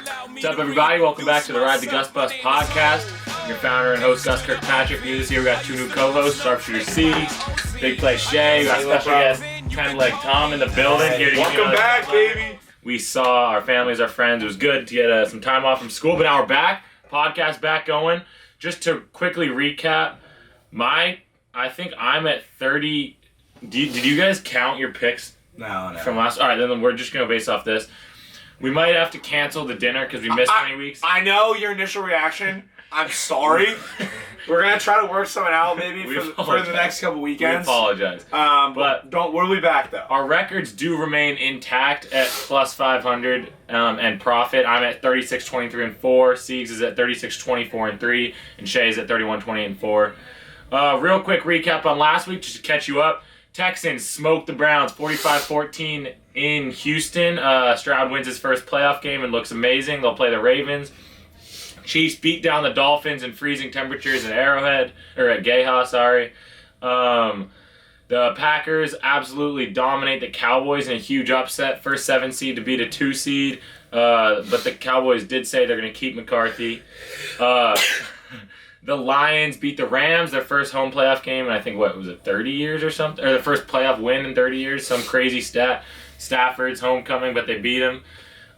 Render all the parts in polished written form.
What's up, everybody? Welcome back to the Ride the Gus Bus podcast. Your founder and host, Gus Kirkpatrick. New this year, we got two new co-hosts, Sharpshooter C, Big Play Shay. We got special guest, Ken Leg Tom in the building. Here to Welcome back, baby. We saw our families, our friends. It was good to get some time off from school, but now we're back. Podcast back going. Just to quickly recap, I think I'm at 30. Did you guys count your picks? No. From last? All right, then we're just going to base off this. We might have to cancel the dinner because we missed 20 weeks. I know your initial reaction. I'm sorry. We're going to try to work something out maybe for the next couple weekends. We apologize. But we'll be back, though. Our records do remain intact at plus 500 and profit. I'm at 36-23-4. Siegs is at 36-24-3. And Shay's at 31-20-4. Real quick recap on last week, just to catch you up. Texans smoked the Browns 45-14 in Houston. Stroud wins his first playoff game and looks amazing. They'll play the Ravens. Chiefs beat down the Dolphins in freezing temperatures at Arrowhead, or at Gayha, sorry. The Packers absolutely dominate the Cowboys in a huge upset. First 7 seed to beat a 2 seed. But the Cowboys did say they're going to keep McCarthy. The Lions beat the Rams, their first home playoff game in I think, 30 years or something? Or their first playoff win in 30 years. Some crazy stat. Stafford's homecoming, but they beat him.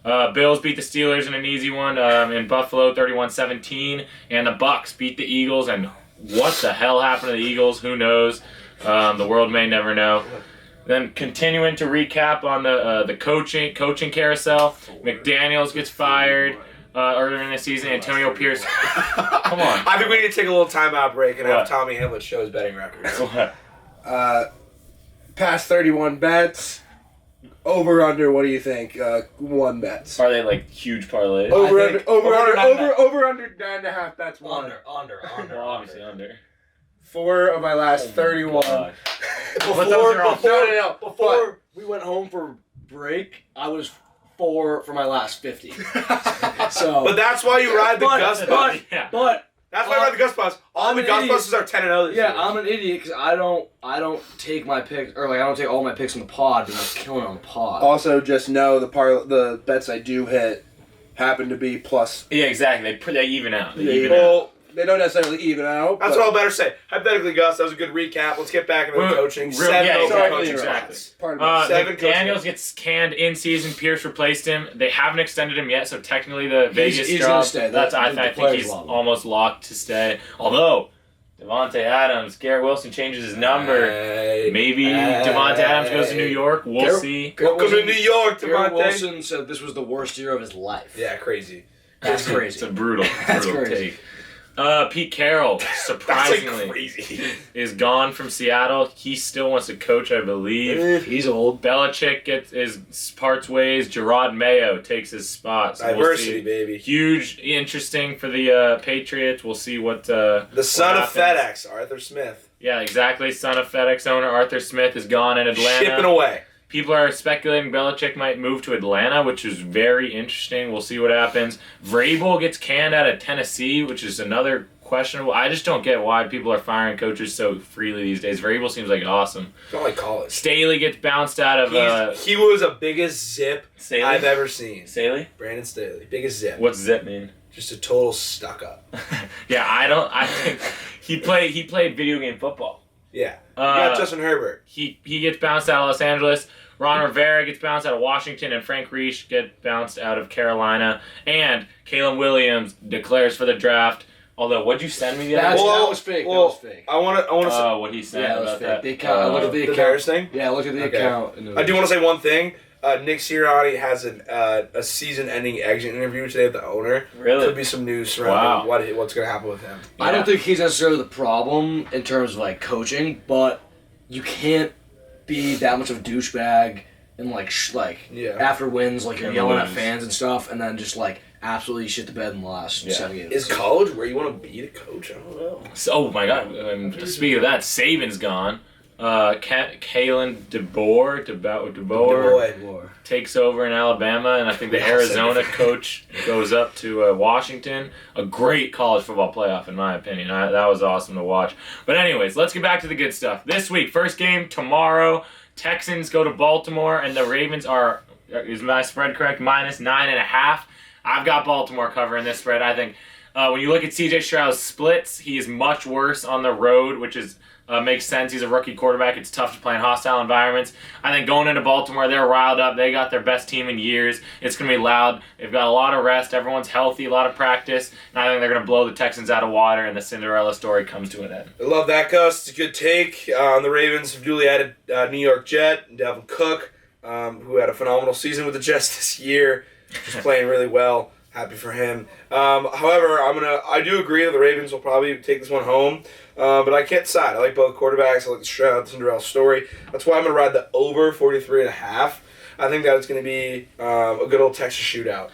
Bills beat the Steelers in an easy one in Buffalo, 31-17. And the Bucs beat the Eagles. And what the hell happened to the Eagles? Who knows? The world may never know. Then continuing to recap on the coaching carousel. McDaniels gets fired. Earlier in the season, Antonio Pierce. Come on. I think we need to take a little timeout break and have Tommy Hamlet show his betting records. What? Past 31 bets. Over under, what do you think? 1 bets. Are they like huge parlays? Over under 9.5 bets. Under. Well, obviously under. 4 of my last 31. Before we went home for break, I was 4 for my last 50. But that's why you ride the Gus Bus. But That's why I ride the Gus Bus. All the Gus Buses are 10-0 this year. Yeah, I'm an idiot because I don't take my picks, or I don't take all my picks in the pod because I'm killing on the pod. Also, just know the bets I do hit happen to be plus. Yeah, exactly. They even out. They don't necessarily even out. That's what I'll better say. Hypothetically, Gus, that was a good recap. Let's get back into the coaching. Daniels gets canned in season. Pierce replaced him. They haven't extended him yet, so technically the Vegas he's job. Gonna stay. I think he's almost locked to stay. Although Devontae Adams, Garrett Wilson changes his number. Maybe Devontae Adams goes to New York. We'll see. Welcome to New York, Devontae. Garrett Wilson said this was the worst year of his life. Yeah, crazy. That's crazy. It's a brutal crazy. take. Pete Carroll, surprisingly, is gone from Seattle. He still wants to coach, I believe. He's old. Belichick parts ways. Gerard Mayo takes his spot. So Diversity, baby. Huge, interesting for the Patriots. We'll see what the son of FedEx, Arthur Smith. Yeah, exactly. Son of FedEx owner Arthur Smith is gone in Atlanta. Shipping away. People are speculating Belichick might move to Atlanta, which is very interesting. We'll see what happens. Vrabel gets canned out of Tennessee, which is another questionable. I just don't get why people are firing coaches so freely these days. Vrabel seems like awesome. Don't like college. Staley gets bounced out of... he was the biggest zip Staley? I've ever seen. Staley? Brandon Staley. Biggest zip. What's zip mean? Just a total stuck-up. Yeah, I think he played video game football. Yeah. You got Justin Herbert. He gets bounced out of Los Angeles. Ron Rivera gets bounced out of Washington, and Frank Reich gets bounced out of Carolina. And Caleb Williams declares for the draft. Although, what'd you send me the other day? That was fake. That was fake. I want to say... what he said Yeah, about fake. that. The account. I looked at the account. Bears thing? Yeah, I looked at the account. I do want to say one thing. Nick Sirianni has a season-ending exit interview today with the owner. Really? Could be some news surrounding what's going to happen with him. I don't think he's necessarily the problem in terms of coaching, but you can't be that much of a douchebag and after wins you're yelling at fans and stuff, and then just absolutely shit the bed in the last 7 games. Is college where you want to be the coach? I don't know. Oh my God! Speaking of that, Saban's gone. Kalen DeBoer takes over in Alabama, and I think the Arizona coach goes up to Washington. A great college football playoff, in my opinion. That was awesome to watch. But anyways, let's get back to the good stuff. This week, first game tomorrow. Texans go to Baltimore, and the Ravens are, is my spread correct, -9.5. I've got Baltimore covering this spread. I think when you look at C.J. Stroud's splits, he is much worse on the road, which is makes sense. He's a rookie quarterback. It's tough to play in hostile environments. I think going into Baltimore, they're riled up. They got their best team in years. It's going to be loud. They've got a lot of rest. Everyone's healthy, a lot of practice. And I think they're going to blow the Texans out of water, and the Cinderella story comes to an end. I love that, Gus. It's a good take. The Ravens have newly added New York Jet, Dalvin Cook, who had a phenomenal season with the Jets this year. Just playing really well. Happy for him. However, I do agree that the Ravens will probably take this one home. But I can't decide. I like both quarterbacks. I like the Stroud Cinderella story. That's why I'm going to ride the over 43.5. I think that it's going to be a good old Texas shootout.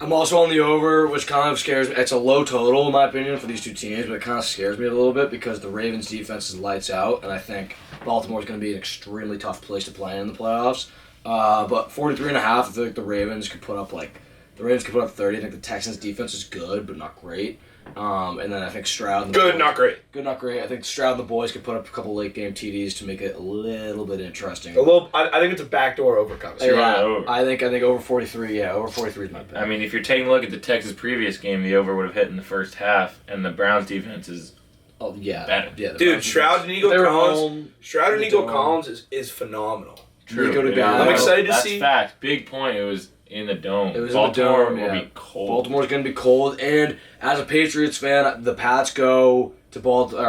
I'm also on the over, which kind of scares me. It's a low total, in my opinion, for these two teams, but it kind of scares me a little bit because the Ravens' defense is lights out, and I think Baltimore is going to be an extremely tough place to play in the playoffs. But 43.5, I feel like the Ravens could put up 30. I think the Texans' defense is good, but not great. And then I think Stroud... And Good, not great. Good, not great. I think Stroud and the boys could put up a couple late-game TDs to make it a little bit interesting. I think it's a backdoor overcome. So over. I think over 43, over 43 is my pick. I mean, if you're taking a look at the Texas previous game, the over would have hit in the first half, and the Browns' defense is better. Yeah, dude, Stroud and Nico Collins is phenomenal. True. I'm excited to see. That's fact. Big point. It was in the dome. It was Baltimore in the dome, will be cold. Baltimore's going to be cold, and as a Patriots fan, the Pats go to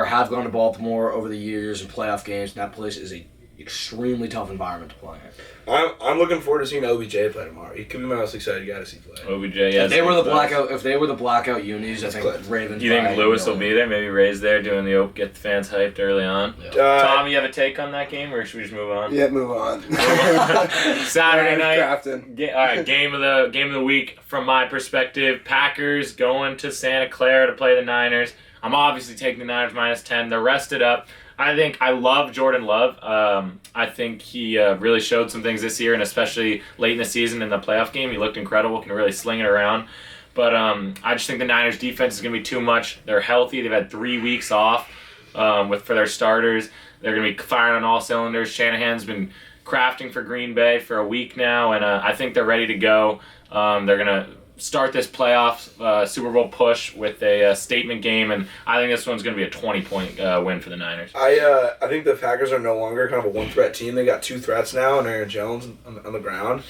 have gone to Baltimore over the years in playoff games, and that place is a extremely tough environment to play in. I'm looking forward to seeing OBJ play tomorrow. He could be my most excited guy to see play. OBJ, yeah. If they were the blackout unis, I think Ravens. You think Lewis will be there? Maybe Ray's there doing get the fans hyped early on. Yeah. Tom, you have a take on that game, or should we just move on? Yeah, move on. Saturday night. All right, game of the week from my perspective. Packers going to Santa Clara to play the Niners. I'm obviously taking the Niners -10. They're rested up. I love Jordan Love. I think he really showed some things this year, and especially late in the season in the playoff game. He looked incredible, can really sling it around. But I just think the Niners' defense is going to be too much. They're healthy. They've had 3 weeks off for their starters. They're going to be firing on all cylinders. Shanahan's been crafting for Green Bay for a week now, and I think they're ready to go. They're going to start this playoff Super Bowl push with a statement game, and I think this one's going to be a 20-point win for the Niners. I think the Packers are no longer kind of a one-threat team. They got 2 threats now, and Aaron Jones on the ground.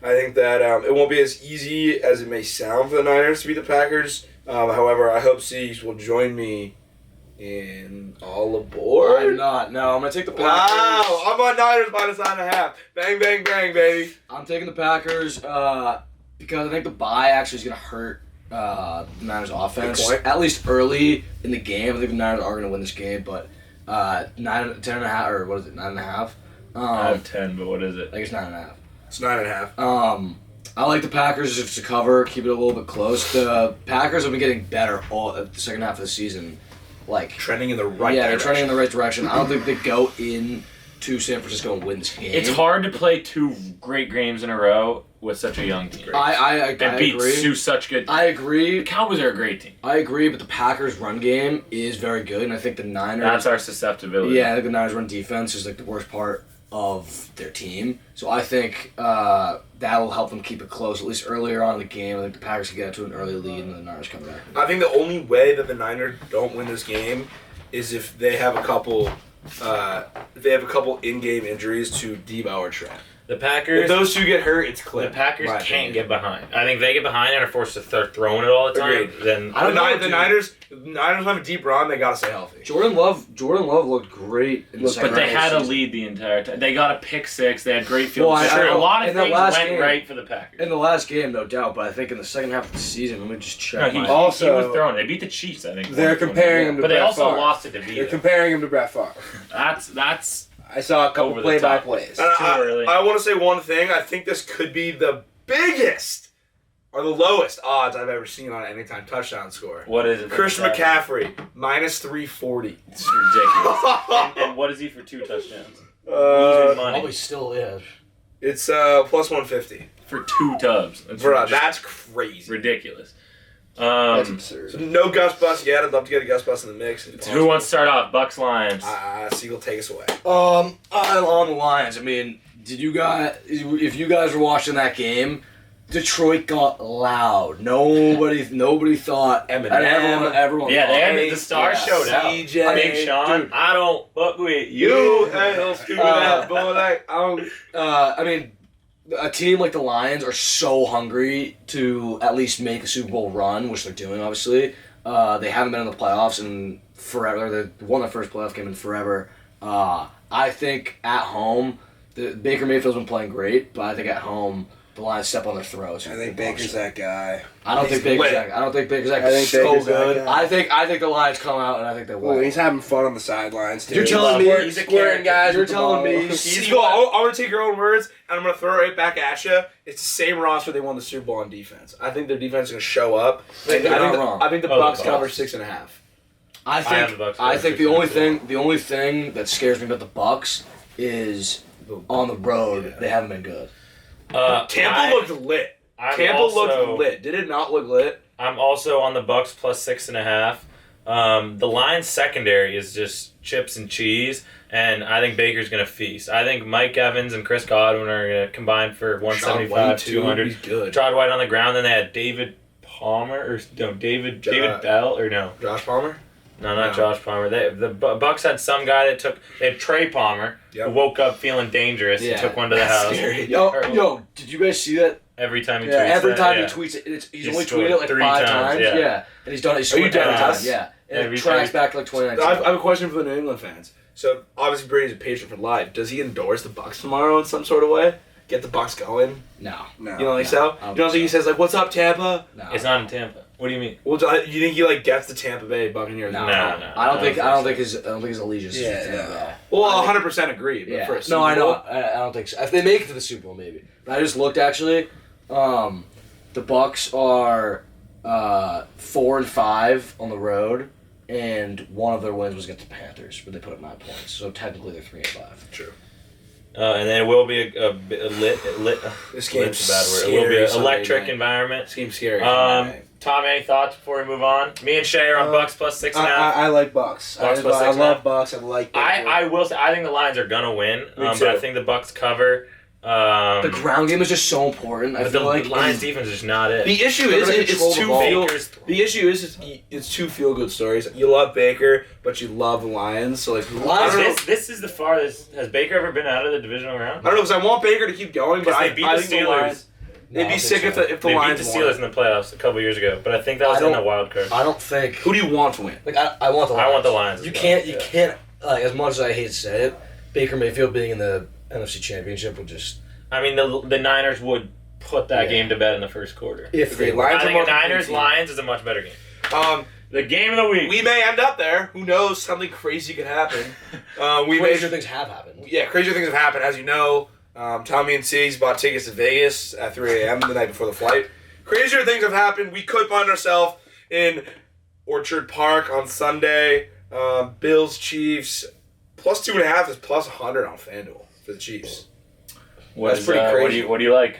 I think that it won't be as easy as it may sound for the Niners to beat the Packers. However, I hope Siegs will join me in all aboard. I'm not. No, I'm going to take the Packers. Wow, I'm on Niners -9.5. Bang, bang, bang, baby. I'm taking the Packers because I think the bye actually is going to hurt the Niners' offense. At least early in the game. I think the Niners are going to win this game, but 10.5, or what is it, 9.5? I have 10, but what is it? I think it's 9.5. It's 9.5. I like the Packers just to cover, keep it a little bit close. The Packers have been getting better all the second half of the season. Trending in the right direction. Yeah, they're trending in the right direction. I don't think they go in to San Francisco and win this game. It's hard to play 2 great games in a row with such a young team. I beat agree. such good teams. I agree. The Cowboys are a great team. I agree, but the Packers' run game is very good, and I think the Niners... That's our susceptibility. Yeah, I think the Niners' run defense is the worst part of their team. So I think that'll help them keep it close, at least earlier on in the game. I think the Packers can get to an early lead, and the Niners come back. I think the only way that the Niners don't win this game is if they have a couple in-game injuries to Debo or Trent. The Packers... If those two get hurt, it's clipped. The Packers can't get behind. I think if they get behind and are forced to start throwing it all the time, Agreed. then... The Niners have a deep run. They got to stay healthy. Jordan Love looked great in the second But they half had of a the lead the entire time. They got a pick 6. They had great field. Well, a lot of in the things last went game- right for the Packers. In the last game, no doubt, but I think in the second half of the season, let me just check. He Also- was throwing. They beat the Chiefs, I think. They're comparing him to But they Brett also Favre. lost to DeVito. They're comparing him to Brett Favre. That's I saw a couple Over the play-by-plays. Too early. I want to say one thing. I think this could be the biggest or the lowest odds I've ever seen on an anytime touchdown score. What is it? Christian McCaffrey, -340. It's ridiculous. and what is he for 2 touchdowns? Losing money Probably still is. It's +150. for 2 tubs. Bro, that's crazy. ridiculous. That's absurd. So no Gus Bus yet. I'd love to get a Gus Bus in the mix. Who wants to start off? Bucks Lions. Siegel, take us away. I'm on the Lions. I mean, if you guys were watching that game, Detroit got loud. Nobody thought. Eminem. Everyone. Yeah, thought, the stars showed out. CJ, Big Sean, dude. I don't fuck with You you. ain't no stupid ass boy. Like I mean, a team like the Lions are so hungry to at least make a Super Bowl run, which they're doing, obviously. They haven't been in the playoffs in forever. They won their first playoff game in forever. I think at home, Baker Mayfield's been playing great, but I think at home, the Lions step on their throats. I think Baker's that guy. I don't think Baker's that guy. I think so Baker's that good. guy. I think the Lions come out and I think they win. Well, he's having fun on the sidelines too. You're telling me he's a squaring character. guys. You're with the telling ball. me I'm going to take your own words, and I'm going to throw it right back at you. It's the same roster they won the Super Bowl on defense. I think their defense is going to show up. You're not wrong. I think the Bucs cover 6.5. I think the only thing that scares me about the Bucs is on the road they haven't been good. Tampa looked lit. Tampa looked lit. Did it not look lit? I'm also on the Bucs plus 6.5. The Lions secondary is just chips and cheese, and I think Baker's gonna feast. I think Mike Evans and Chris Godwin are gonna combine for 175, 200. He's good. Rashad White on the ground. Then they had David David Bell or no? Josh Palmer? No, not Josh Palmer. The Bucs had some guy that they had Trey Palmer, who woke up feeling dangerous and took one to the house. Scary. Yo, did you guys see that? Every time he tweets Every time he tweets it, he's He only scored tweeted it like 3 5 times, times. yeah. And he's done it. He's Are you scored every dead time. ass? Yeah. And Every it tracks time. back to like 2019. I have a question for the New England fans. So obviously Brady's a patient for life. Does he endorse the Bucs tomorrow in some sort of way? Get the Bucs going? No. You don't think so? You don't think he says like, "What's up, Tampa"? No. It's not in Tampa. What do you mean? Well, you think he like gets the Tampa Bay Buccaneers? No. I don't think his allegiance is with Tampa. Well, 100% agree. But for a Super No, I know. Bowl- I don't think so. If they make it to the Super Bowl, maybe. But I just looked actually. The Bucs are 4-5 on the road, and one of their wins was against the Panthers, where they put up 9 points. So technically they're 3-5. True. And then it will be a lit. This game's Lit's a bad word. It will be an scary electric Sunday environment. This game's scary. Tom, any thoughts before we move on? Me and Shay are on Bucs plus 6.5. I like Bucks. Bucks plus I 6.5. love Bucks. I like. I will say I think the Lions are gonna win, but too. I think the Bucs cover. The ground game is just so important. I But feel the like Lions defense is not it. The issue They're is gonna it's control the two ball. feel. The issue is it's two feel good stories. You love Baker, but you love the Lions. So like, I don't know. This is the farthest. Has Baker ever been out of the divisional round? I don't know because I want Baker to keep going, but Because I they beat I the think the Steelers. Lions. They'd be sick if the They beat Lions the Steelers won. in the playoffs a couple years ago, but I think that was in the wild card. I don't think. Who do you want to win? Like I want the Lions. I want the Lions. You as well, can't. You yeah. can't. Like as much as I hate to say it, Baker Mayfield being in the NFC Championship would just. I mean, the Niners would put that game to bed in the first quarter. If they Lions I are think more Niners complete. Lions is a much better game. The game of the week. We may end up there. Who knows? Something crazy could happen. crazier things have happened. Yeah, crazier things have happened. As you know, Tommy and Siegs bought tickets to Vegas at 3 a.m. the night before the flight. Crazier things have happened. We could find ourselves in Orchard Park on Sunday. Bills, Chiefs. Plus 2.5 is plus 100 on FanDuel for the Chiefs. That's pretty crazy. What do you like?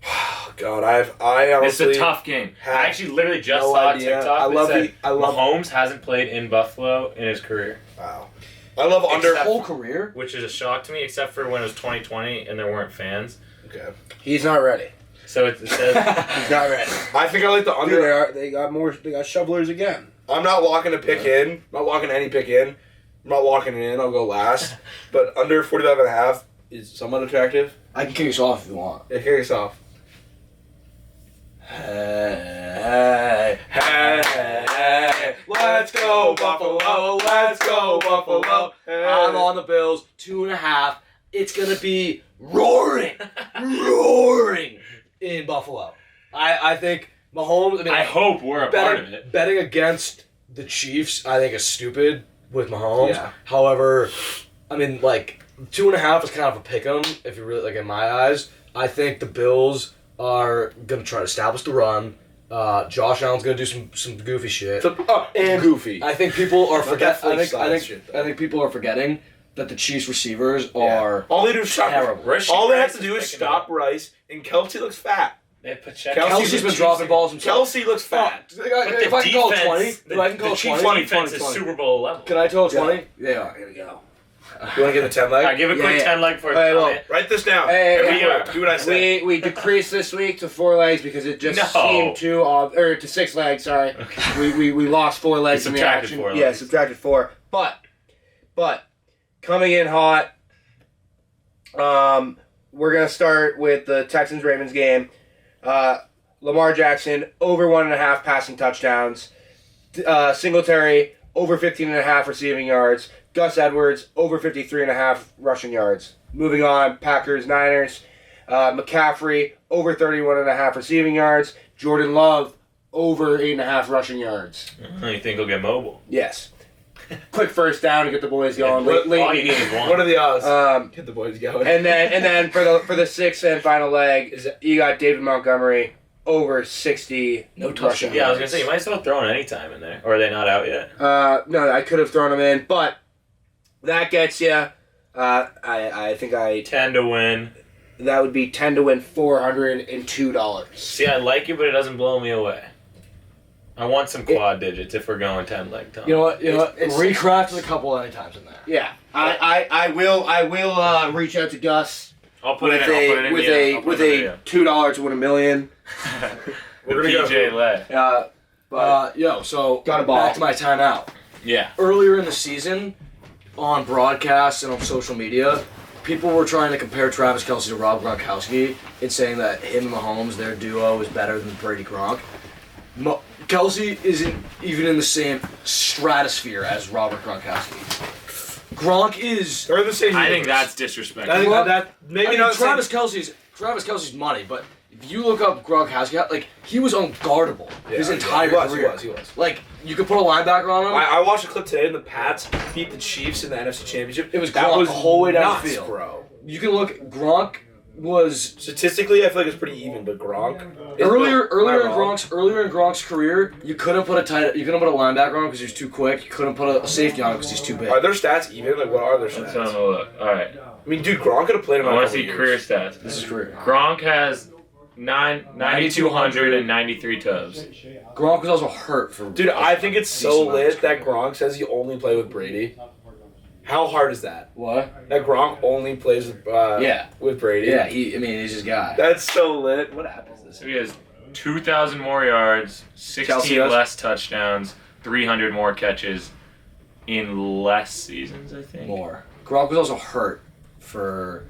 Oh, God, I honestly... It's a tough game. I actually literally just no saw idea. a TikTok I love that said the- I love- Mahomes hasn't played in Buffalo in his career, Wow. I love under... Their whole career. which is a shock to me, except for when it was 2020 and there weren't fans. Okay. He's not ready. So it says He's not ready. I think I like the Dude, under... they got more. They got shovelers again. I'm not walking a pick in. I'm not walking any pick in. I'm not walking it in. I'll go last. But under 45.5 is somewhat attractive. I can kick us off if you want. Yeah, kick us off. Hey, Hey, let's go Buffalo, let's go Buffalo. Hey. I'm on the Bills, 2.5. It's gonna be roaring in Buffalo. I think Mahomes. I mean, I hope we're a part of betting, it. betting against the Chiefs, I think, is stupid with Mahomes. Yeah. However, I mean, like 2.5 is kind of a pick 'em if you really like in my eyes. I think the Bills are gonna try to establish the run. Josh Allen's gonna do some goofy shit. And goofy. I think people are forgetting. Netflix style shit, though. I think people are forgetting that the Chiefs receivers are All they do is stop. terrible. Rasheed All they have Rice to do is picking stop up. Rice, and Kelsey looks fat. They have Pacheco. Kelsey's been dropping balls himself. Kelsey looks fat. But If I can call it 20, if I can the call it Chiefs 20, defense is 20. Super Bowl level. can I tell it 20? Yeah, here we go. You want to get the 10 leg? I give a quick 10 leg for Hey, well, Write this down. Hey, Do what I say. we decreased this week to 4 legs because it just seemed too or to 6 legs. Sorry, we lost 4 legs in the action. 4 legs. Yeah, subtracted 4. But coming in hot. We're gonna start with the Texans Ravens game. Lamar Jackson over 1.5 passing touchdowns. Singletary over 15.5 receiving yards. Gus Edwards over 53.5 rushing yards. Moving on, Packers Niners. McCaffrey over 31.5 receiving yards. Jordan Love over 8.5 rushing yards. You think he'll get mobile? Yes. Quick first down to get the boys going. All you need is one. What are the odds? Get the boys going. And then for the sixth and final leg, you got David Montgomery over 60. No touchdown. Yeah, I was gonna say you might still throw in any time in there, or are they not out yet? No, I could have thrown him in, but that gets you. I think 10 to win. that would be 10 to win $402. See, I like it, but it doesn't blow me away. I want some quad digits if we're going 10 leg time. You know what? Recrafted a couple any times in there. Yeah, I will reach out to Gus I'll put with it in. with a $2 to win $1 million. We're gonna go. PJ led. So Got a ball. back to my timeout. Yeah. Earlier in the season, on broadcasts and on social media, people were trying to compare Travis Kelce to Rob Gronkowski and saying that him and Mahomes, their duo, is better than Brady Gronk. Kelce isn't even in the same stratosphere as Robert Gronkowski. Gronk is. They're in the same. I think that's disrespectful. I think that maybe I mean, not. Travis Kelce's money, but if you look up Gronkowski, like he was unguardable his entire career. He was. Like you could put a linebacker on him. I watched a clip today, and the Pats beat the Chiefs in the NFC Championship. It was that Gronk was the whole way down nuts, the field, bro. You can look. Gronk was Statistically, I feel like it's pretty even, but Gronk earlier in Gronk's career. You couldn't put a linebacker on him because he was too quick. You couldn't put a safety on him because he's too big. Are their stats even? Like, what are their Let's stats? have a look. All right. I mean, dude, Gronk could have played him. I want want to see career stats. This is career. Gronk has 9,200 and 93 tubs. Gronk was also hurt for. Dude, I think it's so lit that Gronk says he only played with Brady. How hard is that? What? That Gronk only plays with with Brady. Yeah, he's his guy. That's so lit. What happens this So he has 2,000 more yards, 16 Kelce less touchdowns, 300 more catches in less seasons, I think. More. Gronk was also hurt for.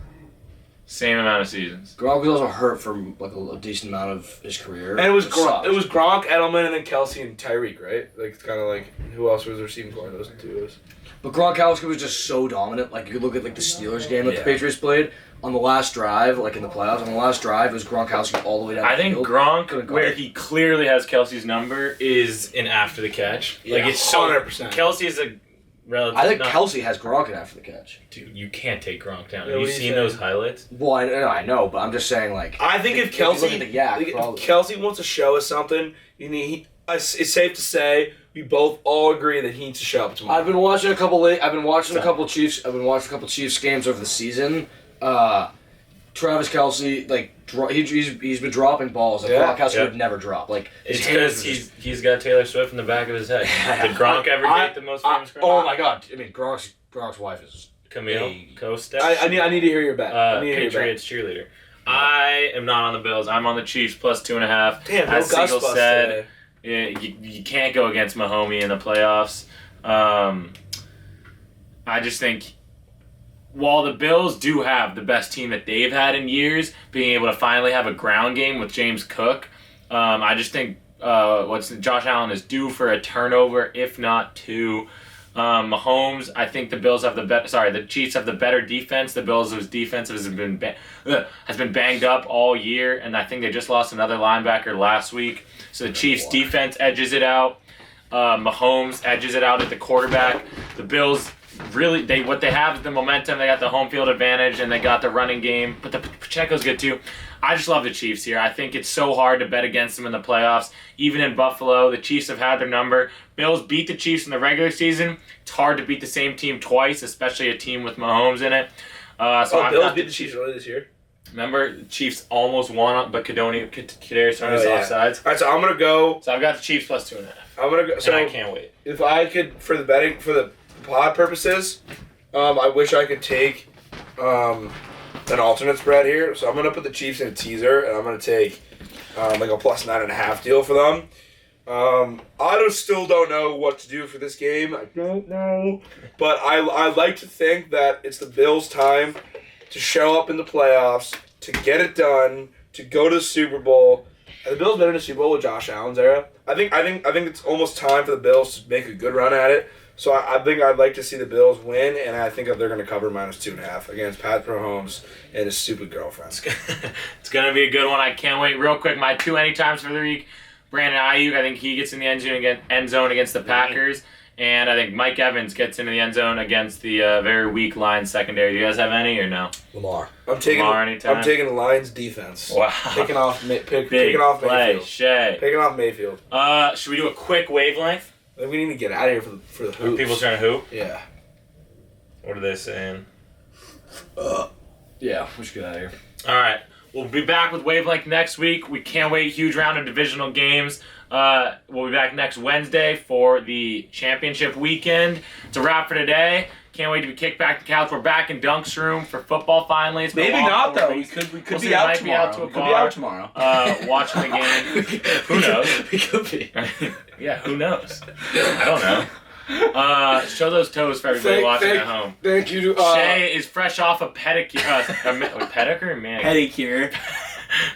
Same amount of seasons. Gronk was also hurt for like a decent amount of his career. And it was sucks. Gronk, Edelman, and then Kelce and Tyreek, right? Like it's kind of like who else was receiving for those two? But Gronkowski was just so dominant. Like you could look at like the Steelers game that the Patriots played on the last drive, like in the playoffs. On the last drive, it was Gronkowski all the way down. I the think field. Gronk, where he clearly has Kelsey's number, is in after the catch. Yeah, like it's so 100%. Kelsey is a relative. I think Kelce has Gronk in after the catch. Dude, you can't take Gronk down. Yeah, Have what you do you seen say? those highlights? Well, I know, but I'm just saying like. I think if you look Kelce, at the yak, if probably. Kelce wants to show us something, it's safe to say we both all agree that he needs to show up tomorrow. I've been watching a couple Chiefs games over the season. Travis Kelce, like he's been dropping balls that Gronkowski would never drop. Like his It's hands because he's got Taylor Swift in the back of his head. Did Gronk ever get the most famous Gronk? Oh my God! I mean, Gronk's wife is Camille Costa. I need to hear your bet. Patriots cheerleader. I am not on the Bills. I'm on the Chiefs plus 2.5. Damn, no As Siegel Gus said, today. you can't go against Mahomes in the playoffs. I just think while the Bills do have the best team that they've had in years, being able to finally have a ground game with James Cook, I just think Josh Allen is due for a turnover, if not two. Mahomes, I think the Chiefs have the better defense. The Bills' defense has been banged up all year, and I think they just lost another linebacker last week. So the Chiefs' defense edges it out. Mahomes edges it out at the quarterback. The Bills really what they have is the momentum. They got the home field advantage and they got the running game. But the Pacheco's good too. I just love the Chiefs here. I think it's so hard to bet against them in the playoffs. Even in Buffalo, the Chiefs have had their number. Bills beat the Chiefs in the regular season. It's hard to beat the same team twice, especially a team with Mahomes in it. Bills beat the Chiefs earlier this year. Remember, the Chiefs almost won, but Kadarius Toney was offsides. All right, so I'm gonna go. So I've got the Chiefs plus 2.5. I'm gonna go. So and I can't wait. If I could, for the pod purposes, I wish I could take an alternate spread here. So I'm going to put the Chiefs in a teaser, and I'm going to take like a plus 9.5 deal for them. I still don't know what to do for this game. I don't know. But I like to think that it's the Bills' time to show up in the playoffs, to get it done, to go to the Super Bowl. Have the Bills been in a Super Bowl with Josh Allen's era? I think it's almost time for the Bills to make a good run at it. So I think I'd like to see the Bills win, and I think that they're going to cover -2.5 against Pat Mahomes and his stupid girlfriend. It's going to be a good one. I can't wait. Real quick, my 2 anytimes for the week. Brandon Ayuk, I think he gets in the end zone against the Packers. And I think Mike Evans gets into the end zone against the very weak Lions secondary. Do you guys have any or no? Lamar. I'm taking the Lions defense. Wow. Picking off Big Mayfield. play, Shay. Picking off Mayfield. Should we do a quick wavelength? I think we need to get out of here for the hoops. People trying to hoop? Yeah. What are they saying? Yeah, we should get out of here. All right. We'll be back with Wavelength next week. We can't wait. Huge round of divisional games. We'll be back next Wednesday for the championship weekend. It's a wrap for today. Can't wait to be kicked back to couch. We're back in Dunk's room for football finally. It's been Maybe a long not, 4 though. weeks. We could We'll be see. out Might tomorrow. be out to a We bar. could be out tomorrow. Watching the game. Who knows? We could be. Yeah, who knows? I don't know. Show those toes for everybody watching at home. Thank you. Shay is fresh off a pedicure. Pedicure or manicure? Pedicure.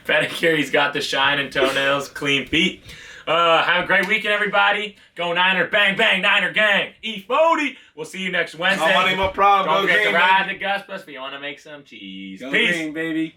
Pedicure. He's got the shine and toenails, clean feet. Have a great weekend, everybody. Go Niner. Bang, bang, Niner gang. E40. We'll see you next Wednesday. No money, no problem. Don't Go forget Green, to ride the Gus Bus if you want to make some cheese. Go Peace. Green, baby.